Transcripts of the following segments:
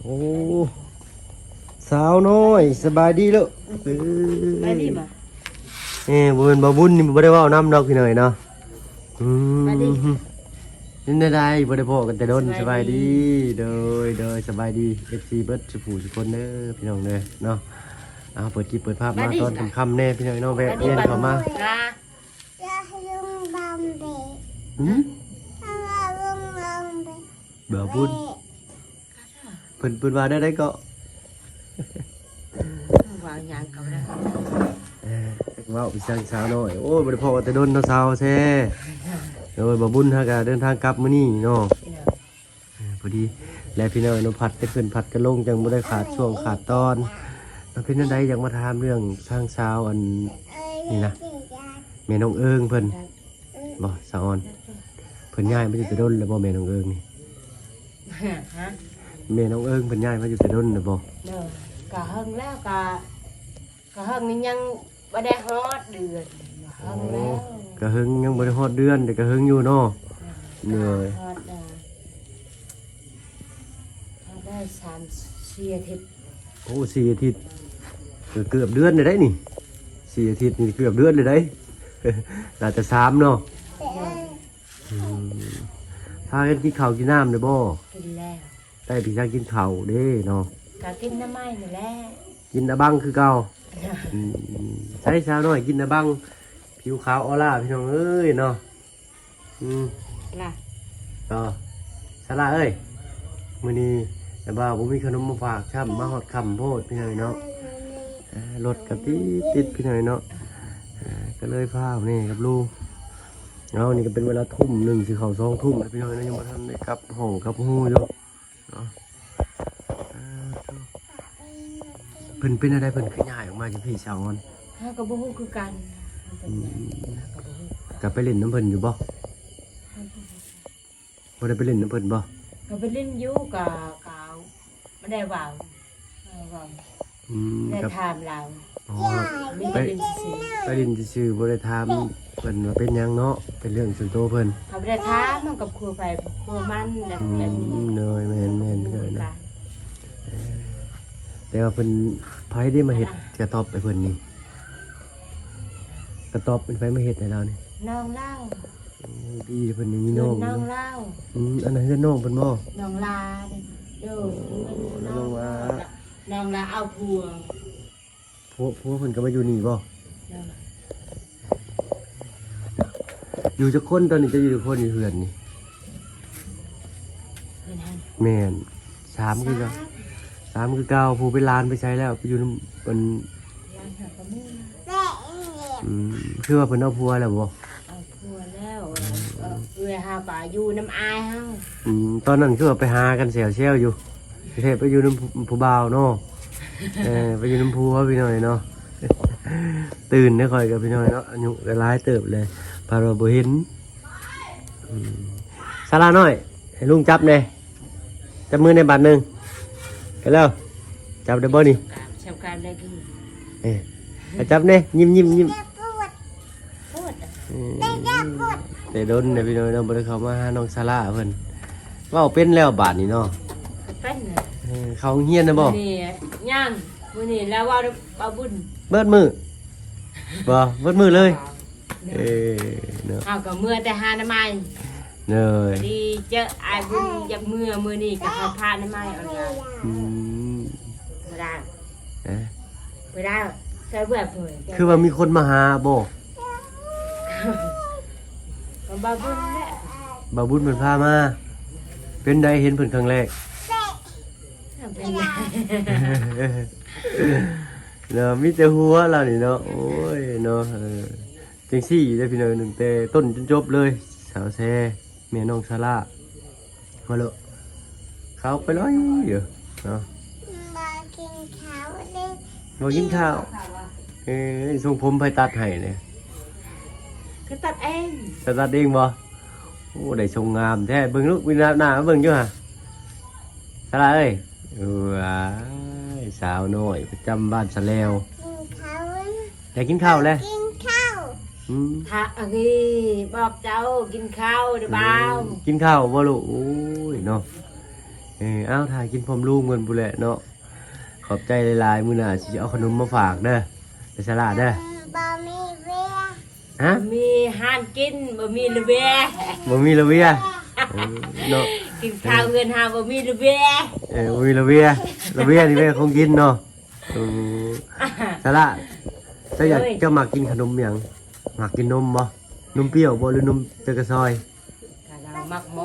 อ้สาวน้อยสบายดีลูกไปดิบ่บ่เป็นบ่บุญนี่บ่ได้เว้านำดอกพี่หน่อยเนาะไปดินี่ได้บ่ได้พ้อกันแต่โดนสบายดีโดยสบายดี FC เบิดสุผู้ทุกคนเด้อพี่น้องเด้อเนาะเปิดคลิปเปิดภาพมาตอนค่ำๆแน่พี่น้อยเนาะแวะเวียนเข้ามาเบื่อบุญเพิ่นว่าได้ก็วางยางเขาได้ว้าวพี่สาวน้อยโอ้บ่ได้พ้อกันแต่โดนเช้าแท้โดยบ่บุญฮะก็เดินทางกลับมื้อนี้เนาะพอดีและพี่น้อยนพัดได้ขึ้นพัดกันลงจังบ่ได้ขาดช่วงขาดตอนมันเป็นจังไดอยากมาถามเรื่องทางสาวอันนี่นะแม่น้องเอิงเพิ่นบ่สาวอ่อนเพิ่นย้ายมาอยู่แต่ดนแล้วบ่แม่น้องเอิงนี่ฮะแม่น้องเอิงเพิ่นย้ายมาอยู่แต่ดนแล้วบ่เด้อกะเฮิงแล้วกะเฮิงนี่ยังบ่ได้ฮอดเดือนเฮิงแล้วกะเฮิงยังบ่ได้ฮอดเดือนแต่กะเฮิงอยู่เนาะเหนื่อยฮอดได้3-4 อาทิตย์โอ้4 อาทิตย์เกือบเดือนเลยได้นี่4 อาทิตย์นี่เกือบเดือนเลยได้น่าจะ3เนาะพากันกินข้าวกินน้ำได้บ่กินแล้วได้พี่ชายกินข้าวเด้เนาะก็กินน้ำไม้นี่แหละกินอะบังคือเก่าใช้สาวน้อยกินอะบังผิวขาวออร่าพี่น้องเอ้ยเนาะล่ะต่อสาระเอ้ยมื้อนี้แต่ว่าผมมีขนมมาฝากช่ำมาฮอดค่ำโพดพี่น้อยเนาะรถกะติดพี่น้อยเนาะก็เลยพานี่กับลูกเอานี่ก็เป็นเวลาทุ่ม1สิเข้า2 ทุ่มพี่น้อยเนาะยังบ่ทันได้กลับห้องกลับฮู้อยู่เนาะเพิ่นเป็นอะไรเพิ่นขยายออกมาจากพี่สาวมันเฮาก็บ่ฮู้คือกันกลับไปเล่นน้ำเพิ่นอยู่บ่ได้ไปเล่นน้ำเพิ่นบ่ก็ไปเล่นอยู่กับไม่ได้ว่าวได้ถามเราไปเล่นซื่อบ่ได้ถามเพิ่นว่าเป็นหยังเนาะเป็นเรื่องส่วนตัวเพิ่นเขาไม่ได้ถามมันกับครัวไปครัวมันแบบนี้เนยแม่นเลยนะแต่ว่าเพิ่นไผได้มาเฮ็ดกระต๊อบไปเพิ่นนี่กระต๊อบเป็นไผมาเฮ็ดให้เรานี่น้องเล่าพี่เพิ่นนี่มีน้องน้องเล่าอันนั้นคือน้องเพิ่นบ่น้องลาเด้อน้องลาเอาผัวเพิ่นก็มาอยู่นี่บ่อยู่จักคนตอนนี้จะอยู่จักคนอยู่เฮือนนี่แม่น3คือกัน3คือเก่าผู้ไปลานไปใช้แล้วไปอยู่นำเพิ่นคือว่าเพิ่นเอาผัวแล้วบ่เอาผัวแล้วหาป่าอยู่น้ำอายเฮาตอนนั้นคือว่าไปหากันแซวๆอยู่ไปอยู่นำผู้บ่าวเนาะไปอยู่นำผัวพี่น้อยเนาะตื่นได้ค่อยกับพี่น้อยเนาะอายุก็หลายเติบเลยพาเราบ่เห็นศาลาน้อยให้ลุงจับแน่จับมือในบาทนึงไปแล้วจับได้บ่นี่ชาวการได้คือจับแน่ยิ้มแต่โดนเนี่ยพี่น้อยเนาะบ่ได้เข้ามาหาน้องศาลาเพิ่นเว้าเป็นแล้วบาดนี้เนาะเป็นเขาเฮียนนะบ่นี่ย่างมื้อนี้แล้วว่าบ่บุญเบิดมือเลยเนาะเอาก็เมื่อแต่หาน้ำไม้เนยดีเจออายบุญอยากมื้อนี้ก็หาพาน้ำไม้เอาล่ะบ่ได้ใส่เบื่อเพิ่นคือว่ามีคนมาหาบ่บ่บุญแหละบ่บุญเพิ่นพามาเป็นได้เห็นเพิ่นครั้งแรกเนาะมีแต่หัวเรานี่เนาะโอ้ยเนาะจังซี่ได้พี่น้องนึงแต่ต้นจนจบเลยสาวแซ่แม่น้องศาลามาเลยเขาไปร้อยอยู่เนาะมากินข้าวดิมากินข้าวทรงผมไปตัดให้เนี่ยก็ตัดเองบ่โอ้ได้ทรงงามแท้เบิ่งลูกวินาหน้าเบิ่งอยู่ห่ะศาลาเอ้ยสาวน้อยประจำบ้านสะแล้วอยากกินข้าวเลยถ้าบอกเจ้ากินข้าวหรือเปล่ากินข้าวบ่ลูกโอ้ยเนาะ เอ้าถ่ายกินพร้อมลูกเงินบุแหละเนาะขอบใจหลายๆมื้อหน้าสิเอาขนมมาฝากเด้อไปสลาเด้อ บ่มีเวีย ฮะ มีห้านกินบ่มีระเบีย บ่มีระเบียเนาะ กินข้าวเงินหาบ่มีระเบีย บ่มีระเบียนี่แม่คงกินเนาะสลาถ้าอยากเจ้ามักกินขนมหยังมักกินนมบ่นมเปรี้ยวบ่หรือนมเตกระซอย กะเรามักหม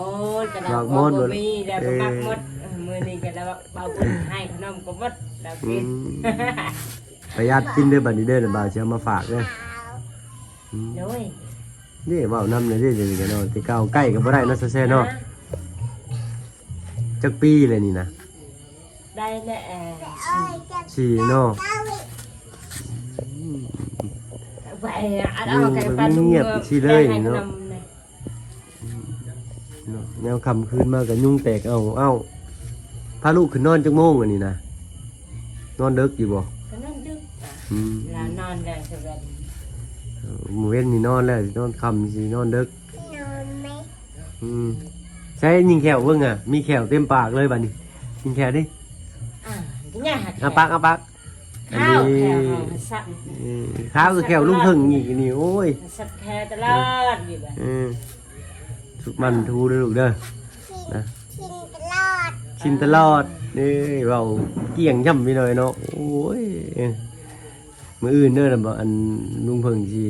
ดกะ มั เรา กหมด บ่มีแล้วก็มักหมดมื้อนี้ก็แล้วเบาบุญให้ขนมก็หมดแล้วกิน ประหยัดกินเด้อบัดนี้เด้อเดี๋ยวบ่าวจะเอามาฝากเด้อ โดย นี่เว้านำเลยเด้อเดี๋ยวนี้เนาะที่เก่าใกล้ก็บ่ได้เนาะแซ่ๆเนาะจักปีเลยนี่นะ ได้แล้ สี่เนาะ ไปอันเอาไก่ปลาลุง เงียบสิเลยเนาะ เนาะ เนาะแนวค่ำคืนมาก็ยุ่งแตกเอาพาลูกขึ้นนอนจักโมงอันนี้นะนอนดึกอยู่บ่ ก็นั่นดึก อืม ลานอนได้สบาย มื้อเว้นนี่นอนแล้วสินอนค่ำสินอนดึก นอนไหม อืมใช้ยิงแขวเบิ่งอ่ะมีแขวเต็มปากเลยบัดนี้ยิงแขวดิ เนี่ย อาปากอัน ข้าว นี้ แค่สัตว์ ข้าวคือแขวลุงเพิ่งอีกนี่โอ้ย สัตว์แค่ตลอดอยู่แบบ ทุกมันทูเด้อลูกเด้อ นะ ชินตลอด ชินตลอดนี่เราเกี่ยงย่ำไปหน่อยเนาะโอ้ยมื้ออื่นเด้อน่ะบ่อันลุงเพิ่งสิ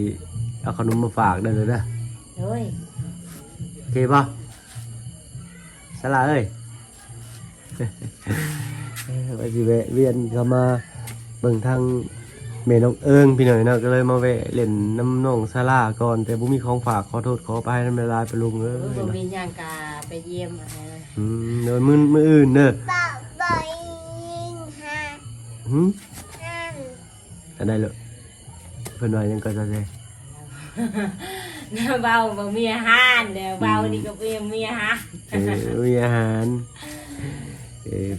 เอาขนมมาฝากเด้อเด้อ โดย โอเคป่ะสลาเอ้ย ว่าสิแวะเวียนเข้ามาเบิ่งทางแม่น้องเอิงพี่หน่อยเนาะก็เลยมาแวะเล่นน้ำน้องสลาก่อนแต่บ่มีของฝากขอโทษขออภัยนำเวลาไปลุงเอ้ย บ่ เนาะ มีหยังกาไปเยี่ยมอะไร เดี๋ยวมื้ออื่นเด้อ บ่ยิงหา หึ ห้าม อันใดเลยเพิ่นว่าหยังก็จะได้ น้าเบาบ่มีอาหารเดี๋ยวเบานี่ก็มีอาหาร มีอาหาร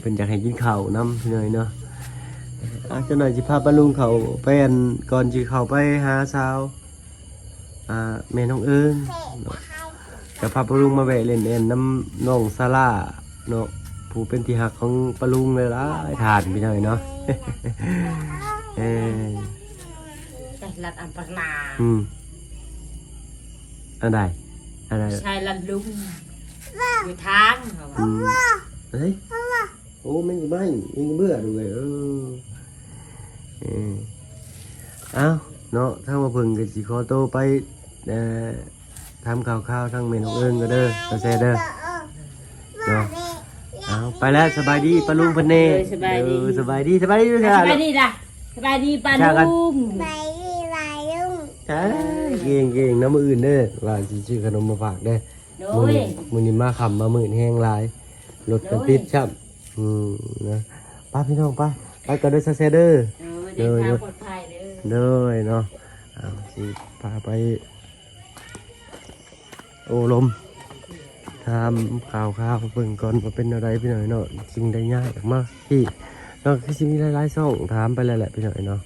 เพิ่นอยากให้กินข้าวนํพี่หน่อยเนาะจักหน่อยสิพาป้าลุงเขาไปอันก่อนสิเข้าไปหาสาวแม่น้องเอิง เตะให้ กับพาปลุงมาแวะเล่นน้ำน้องซาร่าเนาะผู้เป็นที่หักของปลุงเลยล่ะทานไปหน่อยเนาะ เออ แต่ลัดอันปนา อันใดอันใด ชายลัดลุงอยู่ทางเขาว่า เฮ้ยโอ้มันจะไม่มันจะเบื่อดูเลยเอ้าเนาะถ้ามาเพิ่งกับสิขอโตไปทำข่าวทั้งเมนของเอิญก็เด้อเอาแซ่เด้อเนาะเอาไปแล้วสบายดีปลุงพันเน่สบายดีด้วย สบายดีล่ะสบายดีปาลุง ไปดีไปลุง เก่งน้ำมืออื่นเด้อว่าสิซื้อขนมมาฝากเด้อ โด มือย นี้มาขำมาหมื่นแห้งหลายรถกันติดครับนะป้าพี่น้องไปก็เด้อแซ่เด้อ เดินทางปลอดภัยเด้อ เด้อเนาะเอาสิพาไปโอ้ลมทำข่าวเบิ่งก่อนว่าเป็นอะไรพี่หน่อยเนาะสิ่งใดง่ายมากพี่เนาะคือสิมีหลายๆช่องถามไปแล้วแหละพี่หน่อยเนาะ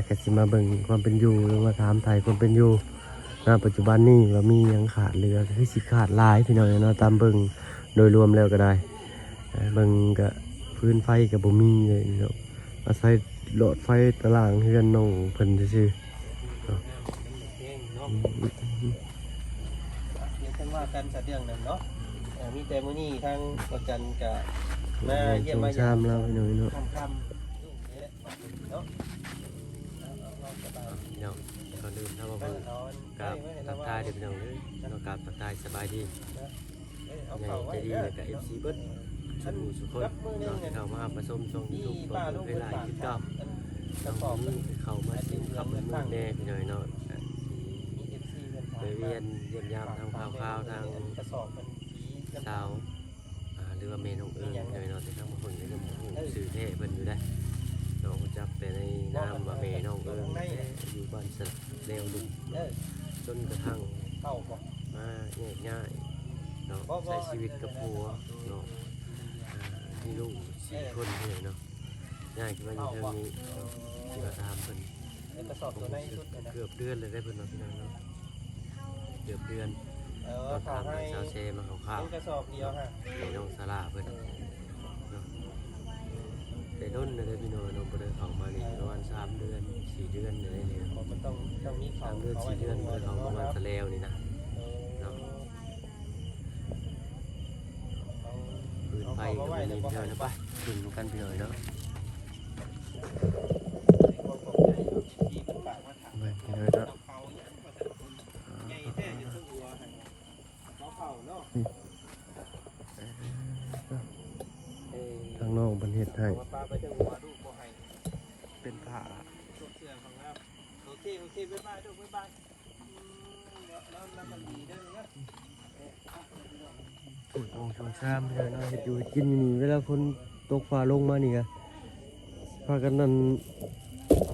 ก็สิมาเบิ่งความเป็นอยู่หรือมาถามไทยความเป็นอยู่ปัจจุบันนี้ว่ามีหยังขาดเหลือคือสิขาดหลายพี่หน่อยเนาะตามเบิ่งโดยรวมแล้วก็ได้เบิ่งก็พื้นไฟก็บ่มีเลยเนาะอาศัยหลอดไฟตารางเฮือนน้องเพิ่นซื่อๆเนาะ เดี๋ยวกันว่ากันสักเรื่องหนึ่งเนาะมีแต่มื้อนี้ทางประจันกับมาเยี่ยมมา ชามเราพี่หน่อยเนาะ คำเนาะ เนาะก่อนอื่นถ้ามาเบิ่งกับทักทายเด็กน้องเลยเนาะกับทักทายสบายดีในใจดีแล้วก็ FC เบิดสุคนเนาะที่เข้ามาผสมช่อง YouTube ช่องเวลาคิดกับน้องเข้ามาสิงกับมือแน่พี่หน่อยเนาะไปเวียนเยี่ยมยามทางข่าวทาง กระสอบมันผี สาวหรือว่าเมนของเอิญหน่อยเนาะที่ทั้งบางคนก็ยังสื่อเท่เพิ่นอยู่ได้น้องจับไปในน้ำว่าเมน้องเอิญอยู่บ้านสัตว์แนวดุจนกระทั่ง เข้าบ่ มาง่ายๆเนาะใช้ชีวิตกับผัวเนาะมีลูก4 คนเลยเนาะง่ายขึ้นมาอยู่เท่านี้ที่เราทำเพิ่น กระสอบตัวในสุดนะ เกือบเดือนเลยได้เพิ่นเนาะพี่น้องเนาะเกือบเดือนตอน ถาม ทำ ให้ ชาวเชมาข่าว กระสอบเดียวฮะ ๆในน้องสาราเพิ่น ด้นเลยพี่น้องเราบ่ได้เข้ามานี่ประมาณ3เดือน4เดือนอะไรนี่ มันต้องมีเขา 3เดือน4เดือนบ่ได้เข้าประมาณตะแล้วนี่นะเนาะปืนไฟก็บ่มีพี่น้องนะป่ะขึ้นกันพี่น้องเนาะไปพี่น้องเนาะทางน้องประเทศไทยเป็นผ้า โอเคบ๊ายบายทุกบ๊ายบายแล้วมันดีได้เลยนะ ปุ๋ยโอ่งชวนซ้ำพี่น้องเฮ็ดอยู่กินอยู่นี่เวลาฝนตกฟ้าลงมานี่ก็พากันนั่น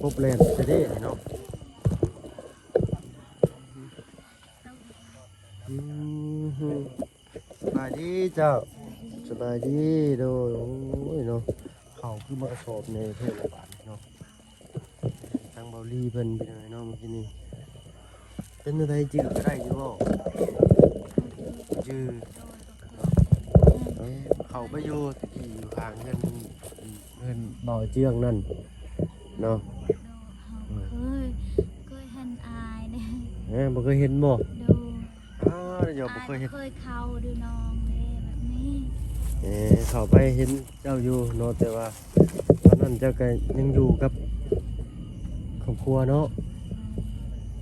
ครบแลนจะได้เนาะสบายดีเจ้าสบายดีโดยโอ้ยเนาะเขาคือมากระสอบในเทศบาลเนาะทางเบาลีเพิ่นเป็นไงเนาะเมื่อกี้นี้เป็นอะไรจืดได้อยู่บ่จืดเขาไปอยู่ตะกี้อยู่ข้างเงินบ่อเจืองนั่นเนาะ เคยเห็นอายเด้ บ่เคยเห็นบ่ ดู เดี๋ยวบ่เคยเห็น เคยเข้าดูน้องเด้แบบนี้ เขาไปเห็นเจ้าอยู่เนาะแต่ว่าตอนนั้นเจ้าก็ยังอยู่กับครอบครัวเนาะ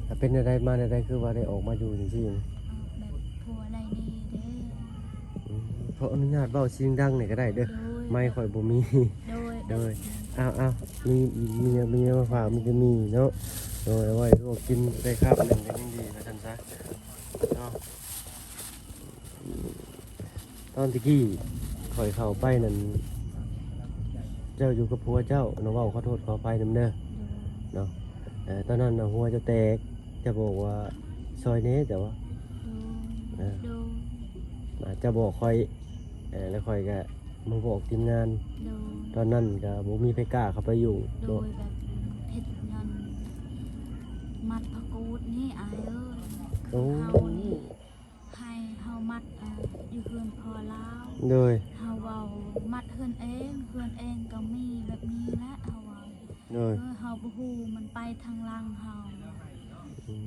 ถ้าเป็นอะไรมาอะไรคือว่าได้ออกมาอยู่จริง แบบผัวอะไรนี่เด้ ๆเพราะอนุญาตเว้าเสียงดังนี่ก็ได้เด้อ โดย ไม่ค่อยบ่มี โดย อ้าวมีมาฝากมีจะมีเนาะโดยเอาไว้ลวกกินได้คาบหนึ่งก็ยังดีว่าซั่นซะเนาะตอนตะกี้ข่อยเข้าไปนั่นเจ้าอยู่กับผัวเจ้าเนาะเว้าขอโทษขออภัยนำเด้อเนาะตอนนั้นน่ะหัวจะแตกจะบอกว่าซอยเน้แต่ว่า ดู อาจจะบอกข่อยแล้วข่อยก็มาบอกทีมงาน ดู ตอนนั้นก็บ่มีไผกล้าเข้าไปอยู่ โด เนาะ ยแบบเพชรเงินมัดพะกูดนี่อายเอ้ย โอ้ เฮานี่ให้เฮามัดอยู่เฮือนพอลาว โดย เฮาเว้ามัดเฮือนเองก็มีแบบนี้แหละเฮาเว้า โดย เฮาบ่ฮู้มันไปทางหลังเฮา อืม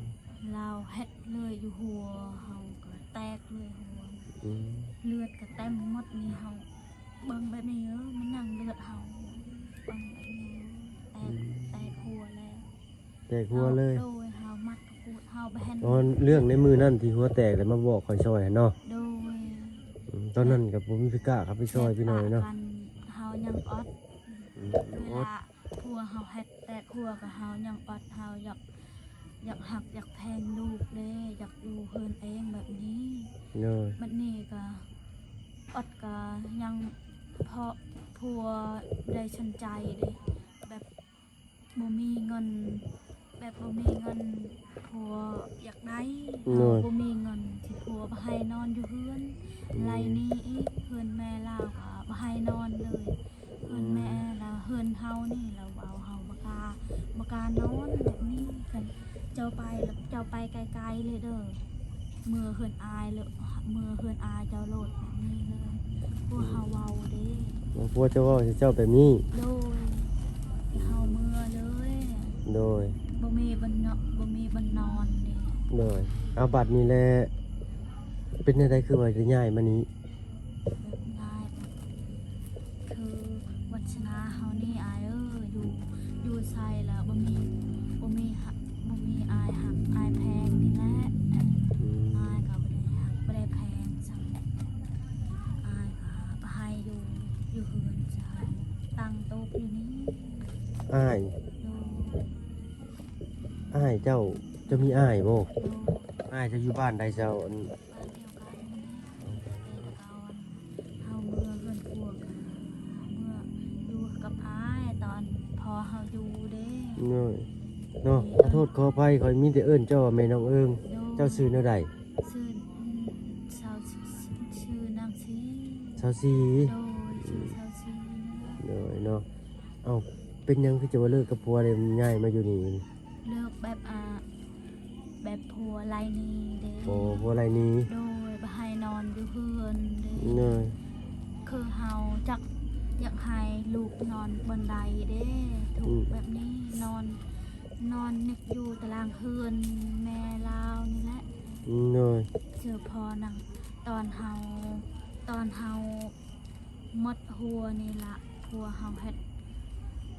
เราเฮ็ดเลยอยู่หัวเฮาก็แตกเลยหัว อืม เลือดก็เต็มหมดนี่เฮาเบิ่งแบบนี้มันนั่งเลือดเฮาเบิ่งแบบนี้แตกหัวแล้ว แตกหัวเลย โดยเฮามัดกูดเฮาบ่เห็น ตอนเรื่องในมือนั่นที่หัวแตกแล้วมาบอกข่อยซอยเนาะ โดย ตอนนั้นกับผมมีไผกล้าครับไปซอยพี่น้อยเนาะ แต่ปกัเฮายังอด อืม เว โอ๊ต ลาพัวเฮาเฮ็ดแต่พัวกับเฮายังอดเฮาอยากหักอยากแพงลูกเด้อยากอยู่เฮือนเองแบบนี้ เนาะ บัดนี้ก็อดก็ยังเพราะพัวได้ชันใจเด้แบบบ่มีเงินแบบบ่มีเงินพัวอยากได้เฮาบ่มีเงินที่พัวบ่ให้นอนอยู่เฮือนไรนี้อีกเฮือนแม่ลาวก็บ่ให้นอนเลยเฮือนแม่แล้วเฮือนเฮานี่เราเอาเฮาบ่กล้านอนแบบนี้กันเจ้าไปแล้วเจ้าไปไกลๆเลยเด้อเมื่อเฮือนอายเลยเมื่อเฮือนอายเจ้าโลดแบบนี้เลยพวกเฮาเว้าเด้ ผัวเจ้าว่าเจ้าแบบนี้ โดยเฮาเมื่อเลย โดย บ่มีบันเนาะบ่มีบันนอนเด้ โดยเอาบัตรนี้แหละเป็นอะไรคือว่าจะย้ายมานี้ แบบง่ายแบบคือวัชนาเฮานี่อายอยู่ใส่แล้วบ่มีอายหักอายแพงนี่แหละ อืม อายก็บ่ได้แพงจังอายก็บ่ให้อยู่เฮือนจ้ะตั้งโต๊ะอยู่นี่ อ้าย ดู อ้ายเจ้าจะมีอ้ายบ่ ดู อ้ายจะอยู่บ้านใดเจ้าอัน บ้านเดียวกันนี่แต่ก่อนเฮาเมื่อเฮือนครัวกันเมื่ออยู่กับอายตอนพอเฮาอยู่เด้ เนาะเนาะขอโทษขออภัยข่อยมีแต่เอิ้นเจ้าว่าแม่น้องเอิงเจ้าชื่อแนวใด ชื่อชาวชื่อนางซี ชาวซี โดยชื่อชาวซี โดยเนาะเอ้าเป็นหยังคือจะว่าเลิกกับผัวเลยมันง่ายมาอยู่นี่ เลิกแบบแบบผัวไรนี่เด้ โอ้ผัวอะไรนี้ โดยบ่ให้นอนอยู่เฮือนเด้ เนาะ คือเฮา อยากให้ลูกนอนบนไดเด้ถูกแบบนี้นอนนึกอยู่ตารางเฮือนแม่ลาวนี่แหละ เลย เจอพอนังตอนเฮาหมดหัวนี่ละหัวเฮาเฮ็ด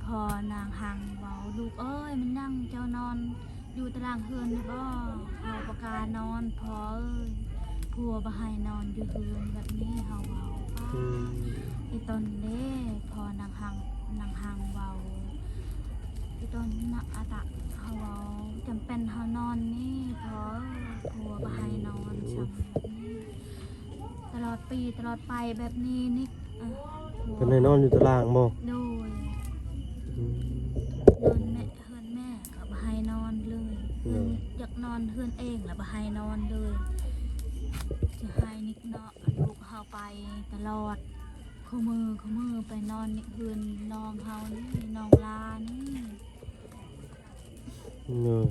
พอนางหังเว้าลูกเอ้ยมันนั่งเจ้านอนอยู่ตารางเฮือนนี่บ่เฮาประกาศนอนพอเอ้ยผัวบ่ให้นอนอยู่เฮือนแบบนี้เฮาเว้าไอ้ตนเด้พอนางหังเว้าไอ้ตนน่ะอะตะเฮาเว้าจำเป็นเฮานอนนี่พอผัวบ่ให้นอนซ้ำตลอดปีตลอดไปแบบนี้นี่ผัว เพิ่นให้นอนอยู่ตารางบ่ โดยนอนเฮือนแม่ก็บ่ให้นอนเลยอยากนอนเฮือนเองแล้วบ่ให้นอนเลยจะให้นิกเนาะลูกเฮาไปตลอดข้อมือไปนอนนิกเฮือนน้องเฮานี่น้องลานี่ เลย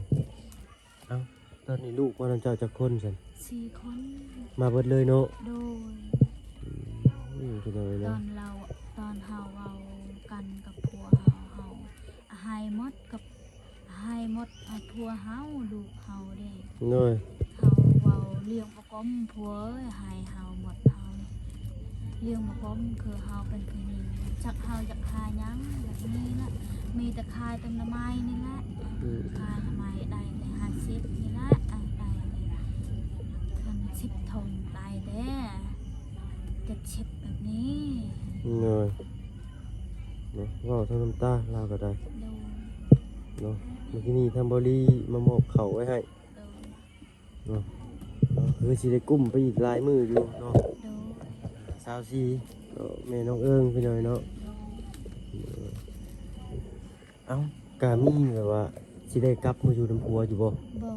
เอ้าตอนนี้ลูกว่าเจ้าจักคนซั่น 4 คน มาเบิดเลยเนาะ โดย พี่น้อย ต เนาะ อนเฮาเว้ากันกับผัวเฮาให้หมดกับให้หมดเอาผัวเฮาลูกเฮาเด้ เลย เฮาเว้าเลี้ยงบ่ก้มผัวเอ้ยให้เฮาหมดเฮาเลี้ยงบ่ก้มคือเฮาเป็นผู้หญิงจักเฮาอยากหาหยังแบบนี้ล่ะมีแต่ขายต้นไม้นี่แหละขายทำไมได้แต่50นี่แหละได้คัน10 ทงได้เด้70แบบนี้ เลยเนาะเว้าทั้งน้ำตาลาวก็ได้ โดน เนาะเมื่อกี้นี้ทำบอลี่มามอบเขาวไว้ให้ โดน เนาะคือสิได้กุ้มไปอีกหลายมืออยู่เนาะ โดน สาวซีแม่น้องเอิงพี่น้อยเนาะ โดน เอ้ากามีแบบว่าสิได้กลับมาอยู่น้ำพัวอยู่บ่ บอ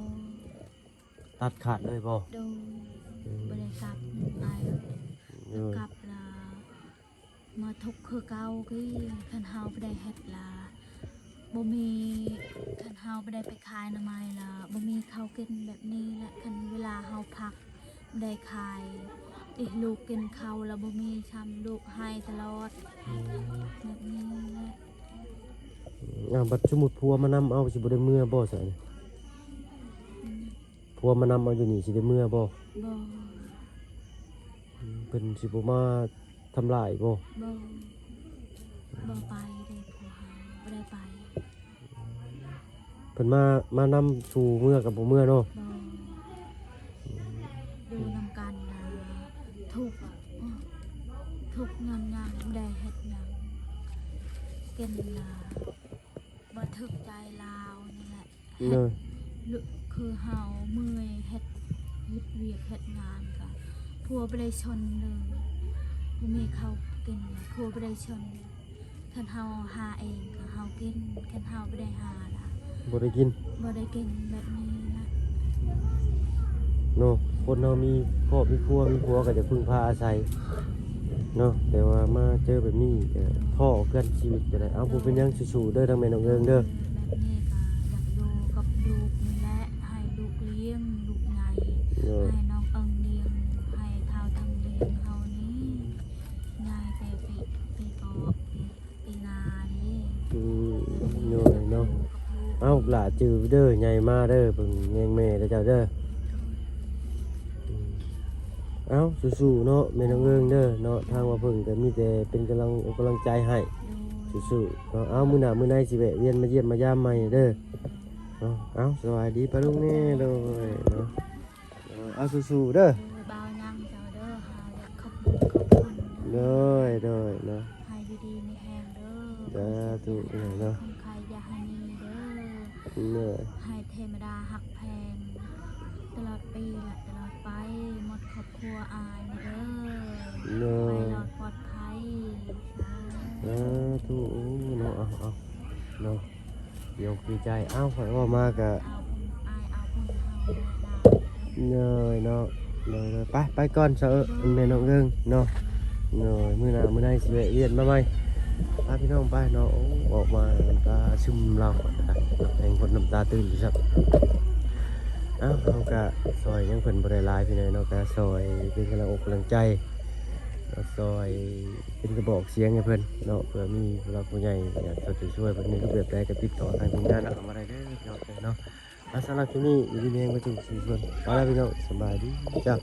ตัดขาดเลยบ่ โดนบริกลับไป เออก ลับละมาทุกข์คือเก่ากี้คันเฮาไปได้เฮ็ดละบ่มีคันเฮาไปได้ไปขายหน่อไม้ละบ่มีข้าวกินแบบนี้แหละคันเวลาเฮาพักบ่ได้ขายลูกกินข้าวแล้วบ่มีช้ำลูกให้ตลอดแบบนี้แหละ บัดสมมุติพัวมานำเอาสิบ่ได้เมื่อบ่ซะนี่พัวมานำเอาอยู่นี่สิได้เมื่อบ่ บ่ เพิ่นสิบ่มาทำลายบ่ บ่ไปเด้ผัวเฮาบ่ได้ไป เพิ่นมานำสู่เมื่อกับบ่เมื่อเนาะ บ่ดูนำกันนะทุกเงินยังบ่ได้เฮ็ดหยังกินละบ่ถึกใจลาวนี่แหละ เนาะ คือเฮาเมื่อยเฮ็ดเวียกเฮ็ดงานก็ผัวบ่ได้ชนเลยบ่มีข้าวกินผัวบ่ได้ชนคันเฮาหาเองก็เฮากินคันเฮาบ่ได้หาล่ะ บ่ได้กิน บ่ได้กินแบบนี้นะ เนาะคนเรามีครอบมีครัวมีผัวก็จะพึ่งพาอาศัยเนาะแต่ว่ามาเจอแบบนี้ก็ท้อเกินชีวิตจะได้เอาบ่เป็นหยังสู้ๆเด้อทางแม่น้องเอิงเด้อ แบบนี้ก็อยากดูกับลูกนี่แหละให้ลูกเลี้ยงลูกใหญ่ เนาะ ให้น้องเอิงเลี้ยงให้เท่าทั้งเลี้ยงเฮานี้ยายแต่ปีกอบปีนานี่ เนาะเนาะเอาหล่าจือเด้อใหญ่มาเด้อเพิ่นแยงแม่เด้อเจ้าเด้อเอาสู้ๆเนาะแม่น้องเอิงเด้อเนาะทางว่าเพิ่นก็มีแต่เป็นกำลังใจให้ สู้ๆเอามื้อหน้ามื้อในสิแวะเวียนมาเยี่ยมมายามใหม่เด้อเอาสวัสดีป้าลุงแน่เด้อเนาะเอาสู้ๆเด้อ บ่าวยังเจ้าเด้อหาอยากขอบคุณ เด้อเนาะ ให้ดีๆมีแฮงเด้อ สาธุเนาะ คนใครอย่าให้มีเด้อ เนาะ ให้เทวดาหักแพงตลอดปีและตลอดไปหมดครอบครัวอายเด้อ เนาะ ไปหลอดปลอดภัย สาธุเนาะเอาเนาะเดี๋ยวดีใจเอ้าข่อยว่ามาก็ เอาคนอายเอาคนเฮาได้ เนาะเนาะไปก่อนเถอะแม่น้องเอิงเนาะเนาะมื้อหน้ามื้อในสิแวะเวียนมาใหม่พาพี่น้องไปเนาะออกมาน้ำตาซึมเราแห่งคนน้ำตาตื่นอยู่ครับเอ้าเขาก็ซอยยังเพิ่นบ่ได้หลายพี่น้องเนาะก็ซอยเป็นกำลังอกกำลังใจซอย เป็นกระบอกเสียงให้เพิ่นเนาะเผื่อมีผู้หลักผู้ใหญ่อยากจะช่วยเพิ่นในรูปแบบใดก็ติดต่อทางทีมงานเอามาได้เด้อพี่น้องเนาะสำหรับที่นี่อยู่ดีเองมาถึง4 คนเอาละพี่น้องสบายดีจ้า